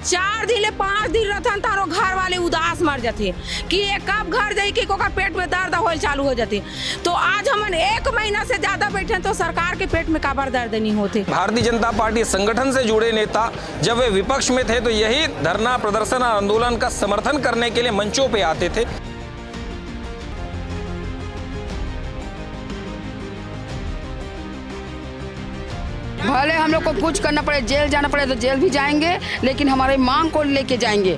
4 दिन ले 5 दिन रहथन तारो घर वाले उदास मर जाते कि ये कब घर जाई कि ओकर पेट में दर्द होल चालू हो जाते। तो आज हमन 1 महीना से ज्यादा बैठे तो सरकार के पेट में काबर दर्द नहीं होते। भारतीय जनता पार्टी संगठन से जुड़े नेता जब वे विपक्ष में थे तो यही धरना प्रदर्शन और आंदोलन का समर्थन करने के लिए मंचों पे आते थे। भले हम लोग को कुछ करना पड़े, जेल जाना पड़े तो जेल भी जाएंगे, लेकिन हमारे मांग को लेके जाएंगे।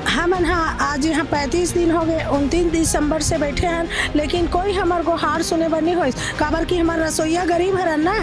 हम आज यहाँ 35 दिन हो गए, 29 दिसंबर से बैठे हैं, लेकिन कोई हमारे को हार सुने बनी हो काबर की हमारे रसोईया गरीब है ना।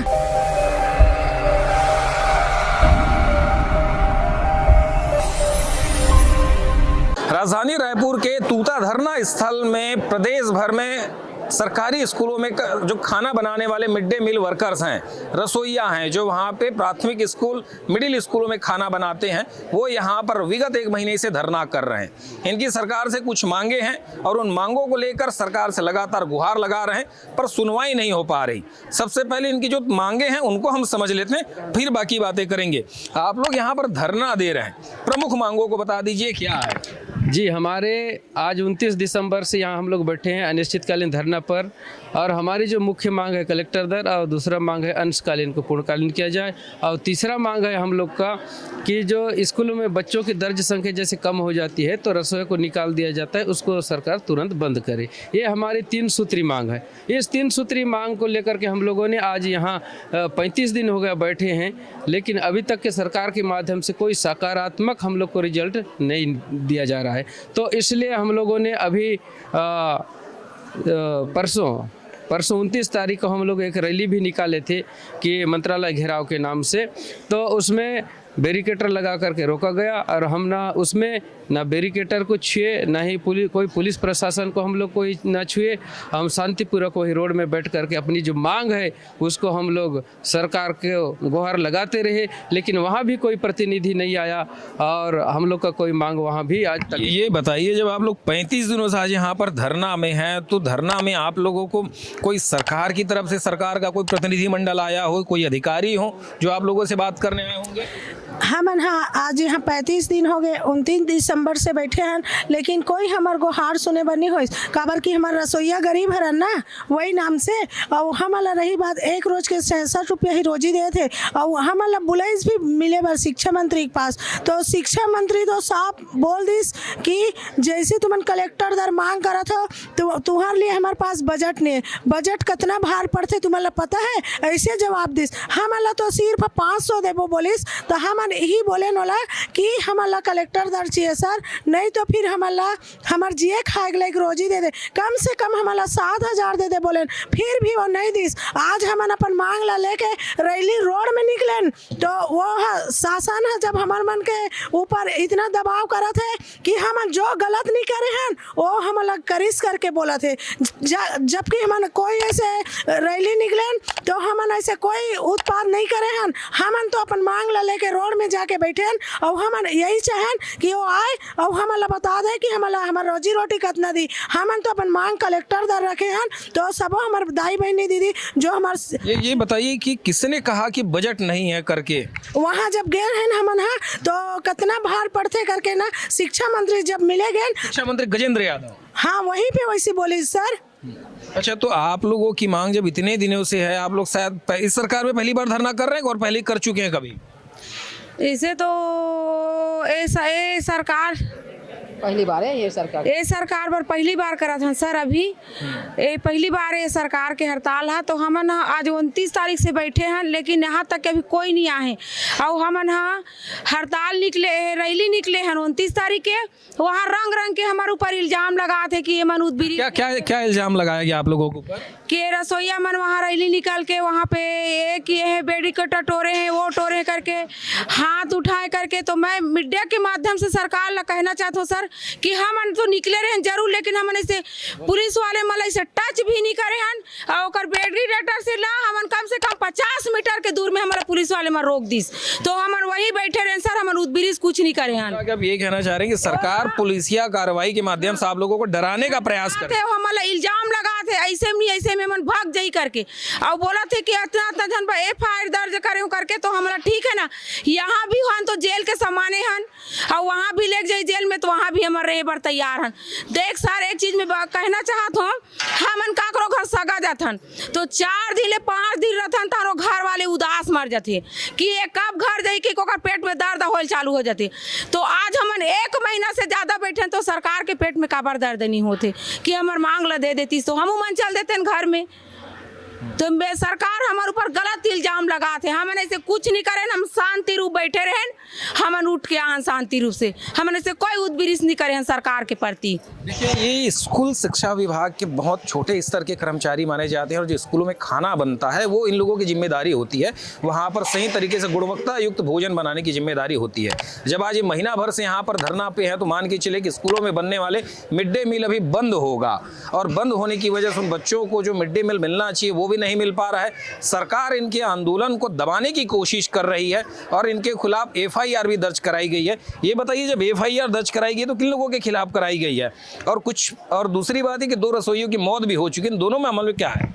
राजधानी रायपुर के तूता धरना स्थल में प्रदेश भर में सरकारी स्कूलों में जो खाना बनाने वाले मिड डे मील वर्कर्स हैं, रसोइया हैं, जो वहाँ पे प्राथमिक स्कूल मिडिल स्कूलों में खाना बनाते हैं, वो यहाँ पर विगत 1 महीने से धरना कर रहे हैं। इनकी सरकार से कुछ मांगे हैं और उन मांगों को लेकर सरकार से लगातार गुहार लगा रहे हैं, पर सुनवाई नहीं हो पा रही। सबसे पहले इनकी जो मांगे हैं उनको हम समझ लेते हैं, फिर बाकी बातें करेंगे। आप लोग यहाँ पर धरना दे रहे हैं, प्रमुख मांगों को बता दीजिए क्या है। जी, हमारे आज 29 दिसंबर से यहाँ हम लोग बैठे हैं अनिश्चितकालीन धरना पर, और हमारी जो मुख्य मांग है कलेक्टर दर, और दूसरा मांग है अंशकालीन को पूर्णकालीन किया जाए, और तीसरा मांग है हम लोग का कि जो स्कूलों में बच्चों की दर्ज संख्या जैसे कम हो जाती है तो रसोई को निकाल दिया जाता है, उसको सरकार तुरंत बंद करे। ये हमारी 3 सूत्री मांग है। इस 3 सूत्री मांग को लेकर के हम लोगों ने आज यहाँ 35 दिन हो गया बैठे हैं, लेकिन अभी तक के सरकार के माध्यम से कोई सकारात्मक हम लोग को रिजल्ट नहीं दिया जा रहा है। तो इसलिए हम लोगों ने अभी परसों 29 तारीख को हम लोग एक रैली भी निकाले थे कि मंत्रालय घेराव के नाम से, तो उसमें बैरिकेटर लगा करके रोका गया, और हम उसमें ना बैरिकेटर को छुए, ना ही कोई पुलिस प्रशासन को हम लोग कोई ना छुए। हम शांतिपूर्वक वही रोड में बैठ करके अपनी जो मांग है उसको हम लोग सरकार के गुहार लगाते रहे, लेकिन वहाँ भी कोई प्रतिनिधि नहीं आया और हम लोग का कोई मांग वहाँ भी आज तक। ये बताइए, जब आप लोग 35 दिनों से आज यहाँ पर धरना में हैं, तो धरना में आप लोगों को कोई सरकार की तरफ से सरकार का कोई प्रतिनिधिमंडल आया हो, कोई अधिकारी हो जो आप लोगों से बात करने आए होंगे? हम आज यहाँ 35 दिन हो गए, 29 दिसंबर से बैठे हैं, लेकिन कोई हमारे को हार सुने बनी हो काबर की हमारे रसोईया गरीब है ना, वही नाम से। और हमारा रही बात, 1 रोज के 66 रुपया ही रोजी दे थे, और हमारा बुलाइस भी मिले बार शिक्षा मंत्री के पास। तो शिक्षा मंत्री तो साफ बोल दिस कि जैसे तुमन कलेक्टर दर मांग करा था तो तुम्हारे लिए हमारे पास बजट नहीं है, बजट कितना भार पड़ते तुम्हारा पता है, ऐसे जवाब दिस। हमारा तो सिर्फ 500 देबो बोलिस, तो हम यही बोले नोला कि हमारा कलेक्टर दर चाहिए सर, नहीं तो फिर हमार जिए खाए के लायक रोजी दे दे, कम से कम हमारा 7,000 दे दे बोले, फिर भी वो नहीं दिस। आज हम अपन मांग ला लेके रैली रोड में निकले, तो वो शासन है जब हमारे मन के ऊपर इतना दबाव करा थे कि हम जो गलत नहीं करे हैं वो हमारा करिश करके बोला थे, जबकि हम कोई ऐसे रैली निकले तो हम ऐसे कोई उत्पाद नहीं करे हैं। हम तो अपन मांग ला लेके रोड में जाके बैठे हैं, और हम यही चाहें कि वो आए और हमारा बता दे कि हमारा रोजी रोटी कितना दी। हम तो अपन मांग कलेक्टर दर रखे हैं, तो सब हमारे दाई बहनी दीदी जो हमारे। ये बताइए कि किसने कहा कि बजट नहीं है करके? वहाँ जब गए हैं हम तो कितना भार पड़ते करके ना, शिक्षा मंत्री जब मिले गए, शिक्षा मंत्री गजेंद्र यादव, हाँ वहीं पे वैसे बोली सर। अच्छा, तो आप लोगों की मांग जब इतने दिनों से है, आप लोग शायद इस सरकार में पहली बार धरना कर रहे हैं और पहले कर चुके हैं कभी? इसे तो ये सरकार पहली बार है, ये सरकार पर पहली बार करा था सर। अभी ये पहली बार ये सरकार के हड़ताल है, तो हमन आज 29 तारीख से बैठे हैं, लेकिन यहाँ तक अभी कोई नहीं आए। और हमन हड़ताल निकले, रैली निकले हैं 29 तारीख के, वहाँ रंग रंग के हमारे ऊपर इल्जाम लगा थे कि ये मन उद्बीरी। क्या इल्जाम लगाया गया आप लोगों के ऊपर? कि रसोईया मन वहाँ रैली निकल के वहाँ पे एक ये है बेड़ी कटा टोरे हैं, वो टोरे करके हाथ उठाए करके। तो मैं मीडिया के माध्यम से सरकार ला कहना चाहता हूँ सर कि हमन तो निकले रहे जरूर, लेकिन हमन ऐसे पुलिस वाले मतलब ऐसे टच भी नहीं करे हन। और ओकर बैटरी डाटा से ला हमन कम से कम 50 मीटर के दूर में हमारा पुलिस वाले में रोक दिस, तो हमन वही बैठे रहे सर, हमन उदबिरिस कुछ नहीं करे हन। आप ये कहना चाह रहे हैं कि सरकार पुलिसिया कार्रवाई के माध्यम से आप लोगों को डराने का प्रयास करे? हमारा इल्जाम लगा थे ऐसे में नहीं, ऐसे में मन भाग जाई करके, और बोला थे कि इतना इतना जन पर FIR दर्ज करे करके, तो हमारा ठीक है ना, यहाँ भी हन तो जेल के समाने हन, और वहाँ भी ले जाई जेल में, तो वहाँ भी हमारे रहे बर तैयार हन। देख सर एक चीज में कहना चाहत हूँ, हमन काकरो घर सगा जाथन तो 4 दिन ले 5 दिन रहथन, तारो घर वाले उदास मर जाते कि ये कब घर जाई कि ओकर पेट में दर्द होल चालू हो जाते। तो आज हमन 1 महीना से ज्यादा बैठे तो सरकार के पेट में काबर दर्द नहीं होते कि हमार मांग ला दे देती, तो हम मन चल देते घर में। तो सरकार हमारे ऊपर गलत इल्जाम लगाते, हमन ऐसे कुछ नहीं करें, हम शांति रूप बैठे रहें, हमन उठ के आन शांति रूप से, हमन ऐसे कोई उदबिरिस नहीं करें सरकार के प्रति। देखिए ये स्कूल शिक्षा विभाग के बहुत छोटे स्तर के कर्मचारी माने जाते हैं, और जो स्कूलों में खाना बनता है वो इन लोगों की जिम्मेदारी होती है, वहाँ पर सही तरीके से गुणवत्ता युक्त भोजन बनाने की जिम्मेदारी होती है। जब आज ये महीना भर से यहाँ पर धरना पे है, तो मान के चले कि स्कूलों में बनने वाले मिड डे मील अभी बंद होगा, और बंद होने की वजह से उन बच्चों को जो मिड डे मील मिलना चाहिए वो भी नहीं मिल पा रहा है। सरकार इनके आंदोलन को दबाने की कोशिश कर रही है, और इनके खिलाफ FIR भी दर्ज कराई गई है। ये बताइए जब FIR दर्ज कराई गई तो किन लोगों के खिलाफ कराई गई है, और दूसरी बात है कि 2 रसोइयों की मौत भी हो चुकी है, दोनों में अमल में क्या है?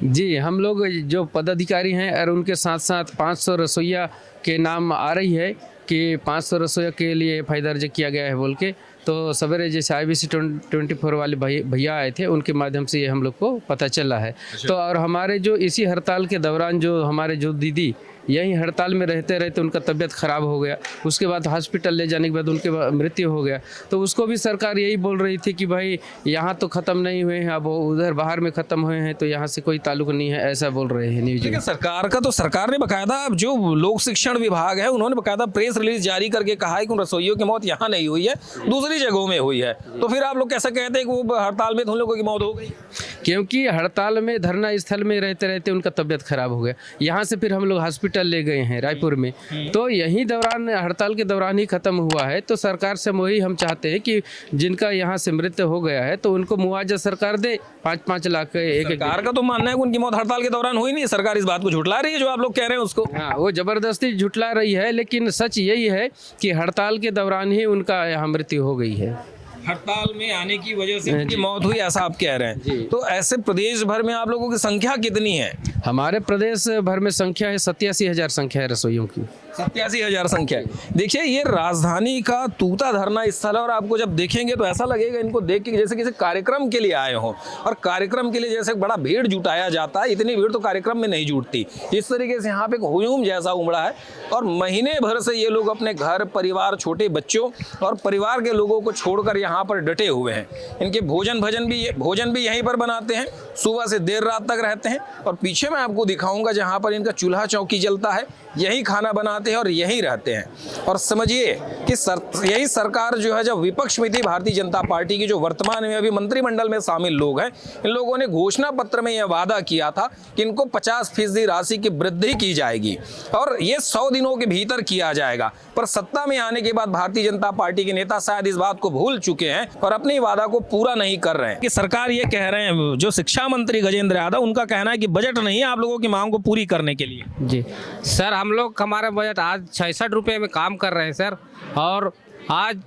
जी, हम लोग जो पदाधिकारी हैं और उनके साथ साथ 500 रसोइया के नाम आ रही है कि 500 रसोइया के लिए FIR दर्ज किया गया है बोल के, तो सवेरे जैसे IBC 24 वाले भैया आए थे, उनके माध्यम से ये हम लोग को पता चला है। तो और हमारे जो इसी हड़ताल के दौरान जो हमारे जो दीदी यहीं हड़ताल में रहते रहते उनका तबीयत ख़राब हो गया, उसके बाद हॉस्पिटल ले जाने के बाद उनके मृत्यु हो गया, तो उसको भी सरकार यही बोल रही थी कि भाई यहाँ तो ख़त्म नहीं हुए हैं, अब वो उधर बाहर में ख़त्म हुए हैं, तो यहाँ से कोई ताल्लुक नहीं है, ऐसा बोल रहे हैं न्यूज में। सरकार का तो सरकार ने बकायदा जो लोक शिक्षण विभाग है उन्होंने बकायदा प्रेस रिलीज जारी करके कहा है कि उन रसोइयों की मौत यहाँ नहीं हुई है, दूसरी जगहों में हुई है। तो फिर आप लोग कैसे कहते हैं कि वो हड़ताल में उन लोगों की मौत हो गई? क्योंकि हड़ताल में धरना स्थल में रहते रहते उनका तबीयत खराब हो गया, यहाँ से फिर हम लोग हॉस्पिटल ले गए हैं रायपुर में, तो यही दौरान हड़ताल के दौरान ही खत्म हुआ है। तो सरकार से वही हम चाहते हैं कि जिनका यहाँ से मृत्यु हो गया है तो उनको मुआवजा सरकार दे 5-5 लाख एक। सरकार का तो मानना है कि उनकी मौत हड़ताल के दौरान हुई नहीं, सरकार इस बात को झुठला रही है जो आप लोग कह रहे हैं उसको। हाँ, वो जबरदस्ती झुठला रही है, लेकिन सच यही है कि हड़ताल के दौरान ही उनका यहाँ मृत्यु हो गई है। हड़ताल में आने की वजह से उनकी मौत हुई ऐसा आप कह रहे हैं। तो ऐसे प्रदेश भर में आप लोगों की संख्या कितनी है? हमारे प्रदेश भर में संख्या है 87,000 संख्या है रसोइयों की। 87,000 संख्या है। देखिए ये राजधानी का तूता धरना स्थल है, और आपको जब देखेंगे तो ऐसा लगेगा इनको देख के जैसे किसी कार्यक्रम के लिए आए हों, और कार्यक्रम के लिए जैसे बड़ा भीड़ जुटाया जाता है, इतनी भीड़ तो कार्यक्रम में नहीं जुटती। इस तरीके से यहाँ पे एक हुजूम जैसा उमड़ा है, और महीने भर से ये लोग अपने घर परिवार छोटे बच्चों और परिवार के लोगों को छोड़कर यहाँ पर डटे हुए हैं। इनके भोजन भी यहीं पर बनाते हैं, सुबह से देर रात तक रहते हैं, और पीछे मैं आपको दिखाऊंगा जहाँ पर इनका चूल्हा चौकी जलता है, यही खाना बनाते हैं और यहीं रहते हैं। और समझिए कि यही सरकार जो है, जब विपक्ष में थी भारतीय जनता पार्टी की, जो वर्तमान में अभी मंत्रिमंडल में शामिल लोग हैं, इन लोगों ने घोषणा पत्र में यह वादा किया था कि इनको 50% राशि की वृद्धि की जाएगी, और ये 100 दिनों के भीतर किया जाएगा। पर सत्ता में आने के बाद भारतीय जनता पार्टी के नेता शायद इस बात को भूल चुके हैं और अपने वादा को पूरा नहीं कर रहे हैं। कि सरकार ये कह रहे हैं, जो शिक्षा मंत्री गजेंद्र यादव, उनका कहना है कि बजट नहीं है आप लोगों की मांग को पूरी करने के लिए। जी सर, हम लोग हमारा बजट आज 66 रुपये में काम कर रहे हैं सर, और आज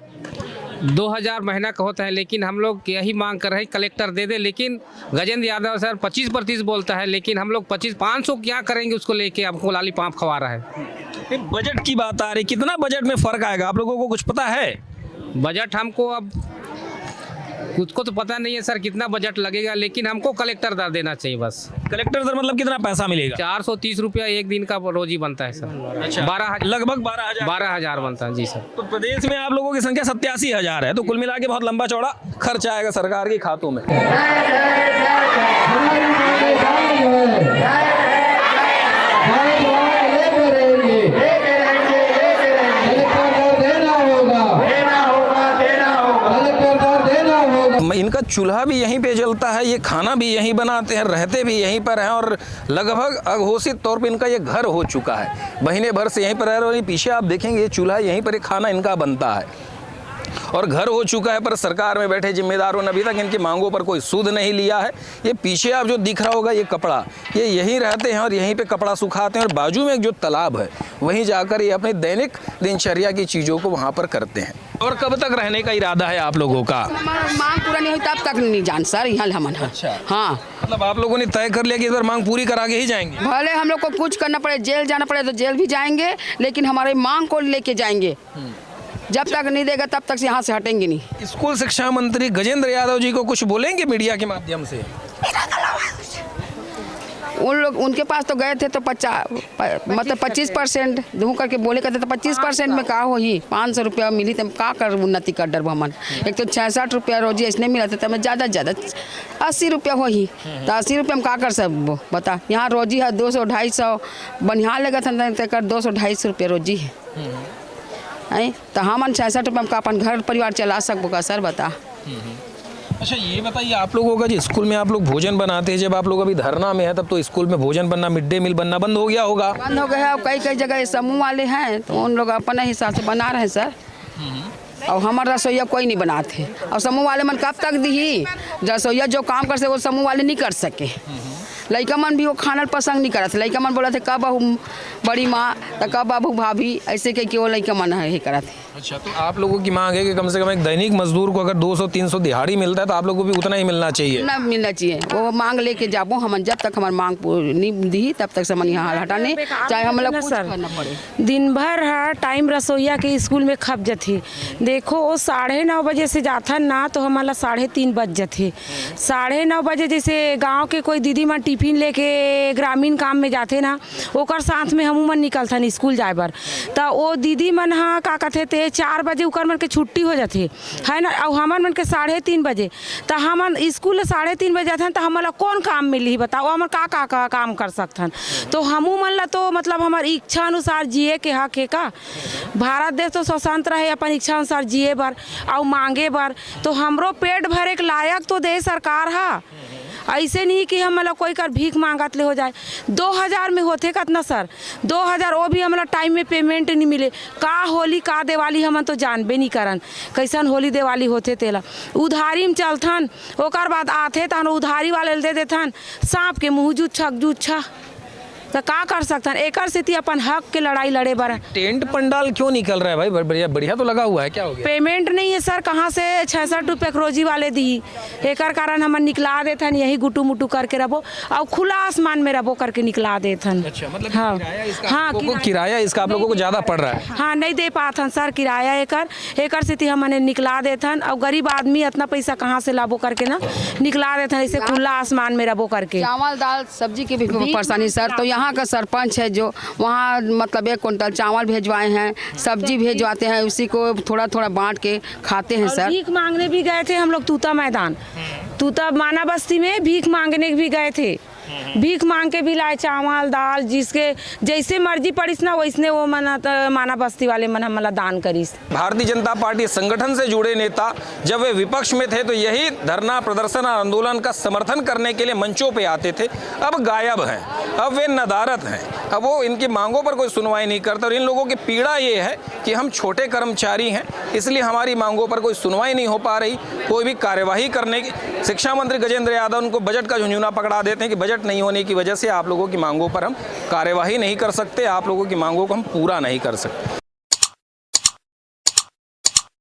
2000 महीना का होता है, लेकिन हम लोग यही मांग कर रहे हैं कलेक्टर दे दे। लेकिन गजेंद्र यादव सर 25% बोलता है, लेकिन हम लोग 500 क्या करेंगे उसको लेके, हमको लॉलीपॉप खवा रहा है। बजट की बात आ रही, कितना बजट में फर्क आएगा आप लोगों को कुछ पता है? बजट हमको अब कुछ को तो पता नहीं है सर कितना बजट लगेगा, लेकिन हमको कलेक्टर दर देना चाहिए बस। कलेक्टर दर मतलब कितना पैसा मिलेगा? 430 रुपया एक दिन का रोजी बनता है सर। अच्छा, लगभग 12,000 बनता है जी सर। तो प्रदेश में आप लोगों की संख्या 87,000 है, तो कुल मिला के बहुत लंबा चौड़ा खर्च आएगा सरकार के खातों में। इनका चूल्हा भी यहीं पे जलता है, ये खाना भी यहीं बनाते हैं, रहते भी यहीं पर हैं, और लगभग अघोषित तौर पे इनका ये घर हो चुका है। महीने भर से यहीं पर रह रहे हैं। पीछे आप देखेंगे ये चूल्हा, यहीं पर ये खाना इनका बनता है। और घर हो चुका है, पर सरकार में बैठे जिम्मेदारों ने अभी तक इनकी मांगों पर कोई सुध नहीं लिया है। ये पीछे आप जो दिख रहा होगा ये कपड़ा, ये यहीं रहते हैं और यहीं पे कपड़ा सुखाते हैं और बाजू में एक जो तालाब है वहीं जाकर ये अपनी दैनिक दिनचर्या की चीज़ों को वहाँ पर करते हैं। और कब तक रहने का इरादा है आप लोगों का? हमारा मांग पूरा नहीं हुई तब तक नहीं जान सर, यहाँ हम। अच्छा। हाँ, मतलब आप लोगों ने तय कर लिया कि इस बार मांग पूरी करा के ही जाएंगे? भले हम लोग को कुछ करना पड़े, जेल जाना पड़े तो जेल भी जाएंगे, लेकिन हमारे मांग को लेके जाएंगे। जब तक नहीं देगा तब तक से यहाँ से हटेंगे नहीं। स्कूल शिक्षा मंत्री गजेंद्र यादव जी को कुछ बोलेंगे मीडिया के माध्यम से? उन लोग उनके पास तो गए थे तो 25% दूँ करके बोले करते तो 25% में का हो ही 500 रुपया मिली तो का कर उन्नति कर डर हमन। एक तो 66 रुपया रोजी इसने मिला था, मैं ज़्यादा से ज़्यादा 80 रुपया हो ही तो 80 रुपया में का कर सब बता। यहाँ रोजी है 200-250, बनिहार लेगा था तो 200-250 रुपया रोजी है तो हमन 66 रुपया में का अपन घर परिवार चला सकबो का सर बता। अच्छा ये बताइए, आप लोगों का जो स्कूल में आप लोग भोजन बनाते हैं, जब आप लोग अभी धरना में है तब तो स्कूल में भोजन बनना, मिड डे मील बनना बंद हो गया होगा? बंद हो गया है। कई कई जगह समूह वाले हैं तो उन लोग अपने हिसाब से बना रहे हैं सर, और हमारा रसोईया कोई नहीं बनाते। और समूह वाले मन कब तक दी रसोईया जो काम कर सके वो समूह वाले नहीं कर सके। लड़का मन भी वो खाना पसंद नहीं करते। लड़का मन बोला थे कब बहू बड़ी माँ तो कब बाबू भाभी, ऐसे कह के वो लड़का मन है करते। अच्छा, तो आप लोगों की मांग है कि कम से कम एक दैनिक मजदूर को अगर 200-300 दिहाड़ी मिलता है तो आप लोगों को भी उतना ही मिलना चाहिए? ना मिलना चाहिए, वो मांग लेके जाबो हम। जब तक हमारी मांग नहीं दी तब तक समझ यहाँ हटाने चाहे हम लोग कुछ करना पड़े। दिन भर हर टाइम रसोईया के स्कूल में खप जाते। देखो वो 9:30 बजे से जाता ना तो हमारा 3:30 बज जाते। 9:30 बजे जैसे गांव के कोई दीदी मन टिफिन लेके ग्रामीण काम में जाते ना, ओकर साथ में हमू मन निकलथन स्कूल जाए बर। तो वो दीदी मन हाँ का कहते थे 4 बजे उकर मन के छुट्टी हो जाती है ना, और हमार मन के 3:30 बजे। तो हमन स्कूल 3:30 बजे जाते तो हमारा कौन काम मिली बताओ, हमार का काम कर सकथन। तो हमू मन ला तो मतलब हमारी इच्छा अनुसार जिए के हक है का। भारत देश तो स्वतंत्र है अपन इच्छा अनुसार जिए बर और मांगे बर, तो हमरो पेट भरे के लायक तो दे सरकार है। ऐसे नहीं कि हमारा कोई कर भीख मांगत ले हो जाए। 2000 में होते कितना सर, 2000 वो भी हमारा टाइम में पेमेंट नहीं मिले। का होली का दिवाली हम तो जानबे नहीं करन कैसन होली दिवाली होते तेला। उधारी में चलथन, ओकर बाद आते तहन उधारी वाले दे देथन सांप के मुँह जुच्छा तो का कर सकथन। एकर से अपन हक के लड़ाई लड़े बर। टेंट पंडाल क्यों निकल रहा है भाई? बढ़िया बढ़िया तो लगा हुआ है, क्या हो गया? पेमेंट नहीं है सर, कहाँ से 66 रुपये रोजी वाले दी। एकर कारण हम निकला देथन यही गुटू मुटू करके रबो और खुला आसमान में रबो करके निकला देथन। अच्छा, मतलब हाँ किराया इसका आप लोगों को ज़्यादा पड़ रहा है? हाँ नहीं दे पाथन सर किराया एकर से हमने निकला देथन। और गरीब आदमी इतना पैसा कहाँ से लाबो करके ना निकला देथन ऐसे खुला आसमान में रबो करके। चावल दाल सब्जी की भी परेशानी सर, तो यहाँ का सरपंच है जो वहाँ मतलब 1 कुंटल चावल भेजवाए हैं, सब्जी भेजवाते हैं, उसी को थोड़ा थोड़ा बांट के खाते हैं सर। भीख मांगने भी गए थे हम लोग तूता मैदान, तूता माना बस्ती में भीख मांगने भी गए थे। भीख मांग के भी लाए चावल दाल, जिसके जैसे मर्जी पड़ीस ना वैसने वो माना बस्ती वाले मन हमला दान करीस। भारतीय जनता पार्टी संगठन से जुड़े नेता जब वे विपक्ष में थे तो यही धरना प्रदर्शन और आंदोलन का समर्थन करने के लिए मंचों पे आते थे। अब गायब हैं, अब वे नदारत हैं, अब वो इनकी मांगों पर कोई सुनवाई नहीं करता। और इन लोगों की पीड़ा ये है कि हम छोटे कर्मचारी हैं, इसलिए हमारी मांगों पर कोई सुनवाई नहीं हो पा रही, कोई भी कार्यवाही करने की। शिक्षा मंत्री गजेंद्र यादव उनको बजट का झुंझुना पकड़ा देते हैं कि बजट नहीं होने की वजह से आप लोगों की मांगों पर हम कार्यवाही नहीं कर सकते, आप लोगों की मांगों को हम पूरा नहीं कर सकते।